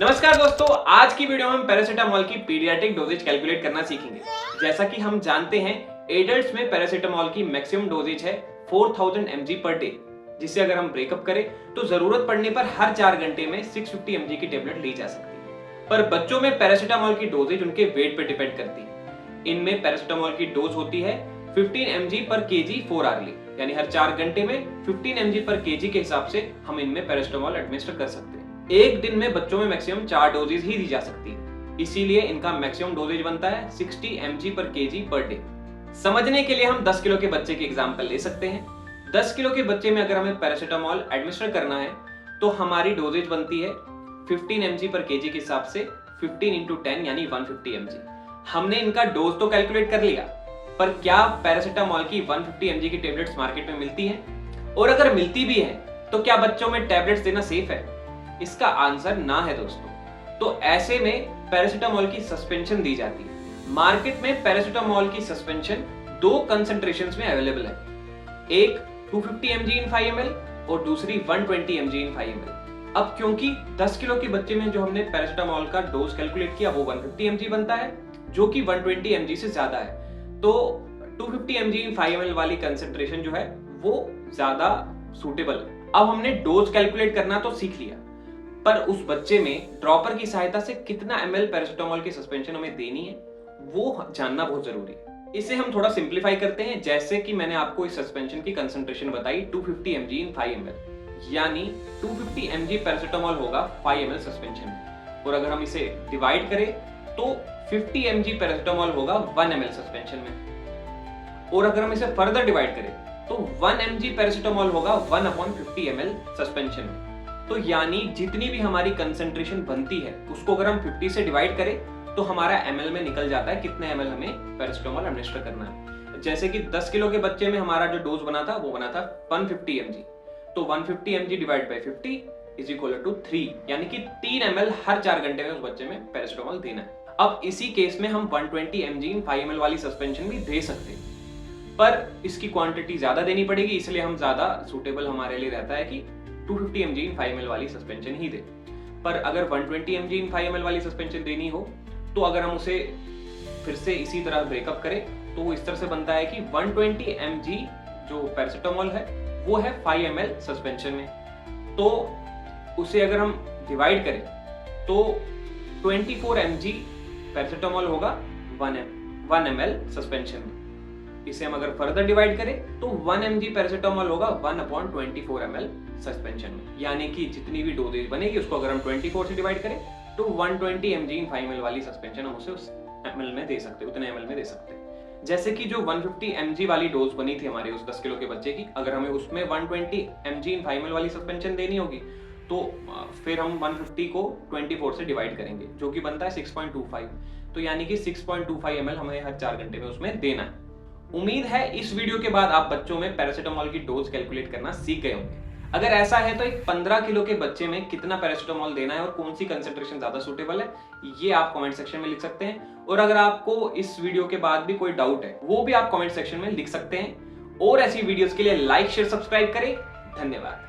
नमस्कार दोस्तों, आज की वीडियो में हम पैरासीटामोल की पीडियाट्रिक डोजेज कैलकुलेट करना सीखेंगे। जैसा कि हम जानते हैं, एडल्ट्स में पैरासीटामोल की मैक्सिमम डोजेज है 4000 mg पर डे, जिसे अगर हम ब्रेकअप करें तो जरूरत पड़ने पर हर 4 घंटे में 650 mg की टेबलेट ली जा सकती है। पर बच्चों में पैरासीटामोल की डोजेज उनके वेट पर डिपेंड करती है। इनमें पैरासीटामोल की डोज होती है 15 mg पर kg 4 आवर्ली, यानी हर 4 घंटे में 15 mg पर kg के हिसाब से हम इनमें पैरासीटामोल एडमिनिस्टर कर सकते हैं। एक दिन में बच्चों में मैक्सिमम 4 डोजेज ही दी जा सकती है, इसीलिए इनका मैक्सिमम डोजेज बनता है 60 mg पर kg पर डे। समझने के लिए हम 10 किलो के बच्चे की एग्जांपल ले सकते हैं। 10 किलो के बच्चे में अगर हमें पैरासीटामोल एडमिनिस्टर करना है तो हमारी डोजेज बनती है 15 mg पर kg के हिसाब से 15 × 10 यानी 150 mg। हमने इनका डोज तो कैलकुलेट कर लिया, पर क्या पैरासीटामोल की 150 mg की टेबलेट्स मार्केट में मिलती हैं? और अगर मिलती भी हैं तो क्या बच्चों में टेबलेट्स देना सेफ है? इसका आंसर ना है दोस्तों। तो ऐसे में पैरासीटामोल की सस्पेंशन दी जाती है। मार्केट में पैरासीटामोल की सस्पेंशन 2 कंसंट्रेशंस में अवेलेबल है, एक 250 mg इन 5 ml और दूसरी 120 mg इन 5 ml। अब क्योंकि 10 किलो के बच्चे में जो हमने पैरासीटामोल का डोज कैलकुलेट किया वो 150 mg बनता है, जो कि 120 mg से ज्यादा है, तो 250 mg इन 5 ml वाली कंसंट्रेशन जो है वो ज्यादा सूटेबल है। अब हमने डोज कैलकुलेट करना तो सीख लिया, पर उस बच्चे में ड्रॉपर की सहायता से कितना ml पैरासीटामोल की सस्पेंशन हमें देनी है वो जानना बहुत जरूरी है। इसे हम थोड़ा सिंप्लीफाई करते हैं। जैसे कि मैंने आपको इस सस्पेंशन की कंसंट्रेशन बताई 250 mg इन 5 ml, यानी 250 mg पैरासीटामोल होगा 5 ml सस्पेंशन में। और अगर हम इसे डिवाइड करें तो 50 mg पैरासीटामोल होगा 1 ml सस्पेंशन में। और अगर हम इसे फर्दर डिवाइड करें तो 1 mg पैरासीटामोल होगा 1/50 ml सस्पेंशन में। तो यानी जितनी भी हमारी कंसंट्रेशन बनती है उसको अगर हम 50 से डिवाइड करें तो हमारा ml में निकल जाता है कितने ml हमें पैरासीटामोल एडमिनिस्टर करना है। जैसे कि 10 किलो के बच्चे में हमारा जो डोज बना था वो बना था 150 mg, तो 150 mg divide by 50 is equal to 3, यानी कि 3 ml हर 4 घंटे में उस बच्चे में पैरासीटामोल देना है। अब इसी केस में हम 120 mg इन 5 ml वाली सस्पेंशन भी दे सकते हैं, पर इसकी क्वांटिटी ज्यादा देनी पड़ेगी, इसलिए हम ज्यादा सुटेबल हमारे लिए रहता है कि 250 mg इन 5 ml वाली सस्पेंशन ही दे। पर अगर 120 mg इन 5 ml वाली सस्पेंशन देनी हो तो अगर हम उसे फिर से इसी तरह ब्रेकअप करें तो वो इस तरह से बनता है कि 120 mg जो पैरासीटामोल है वो है 5 ml सस्पेंशन में, तो उसे अगर हम डिवाइड करें तो 24 mg पैरासीटामोल होगा 1 ml सस्पेंशन में। इसे हम अगर फर्दर डिवाइड करें तो 1 mg पैरासीटामोल होगा 1/24 ml सस्पेंशन में, यानी कि जितनी भी डोजेज बनेगी उसको अगर हम 24 से डिवाइड करें तो 120 mg इन 5 ml वाली सस्पेंशन हम उसे उस ml में दे सकते हैं, उतने ml में दे सकते हैं। जैसे कि जो 150 mg वाली डोज बनी थी हमारे उस 10 किलो के बच्चे की, अगर हमें उसमें 120 mg इन 5 ml वाली सस्पेंशन देनी होगी तो फिर हम 150 को 24 से डिवाइड करेंगे, जो कि बनता है 6.25, तो यानी कि 6.25 ml हमें हर 4 घंटे में उसमें देना है। उम्मीद है इस वीडियो के बाद आप बच्चों में पैरासीटामोल की डोज कैलकुलेट करना सीख गए होंगे। अगर ऐसा है तो एक 15 किलो के बच्चे में कितना पैरासीटामोल देना है और कौन सी कंसंट्रेशन ज्यादा सूटेबल है, ये आप कमेंट सेक्शन में लिख सकते हैं। और अगर आपको इस वीडियो के बाद भी कोई डाउट है वो भी आप कमेंट सेक्शन में लिख सकते हैं। और ऐसी वीडियोस के लिए लाइक शेयर सब्सक्राइब करें। धन्यवाद।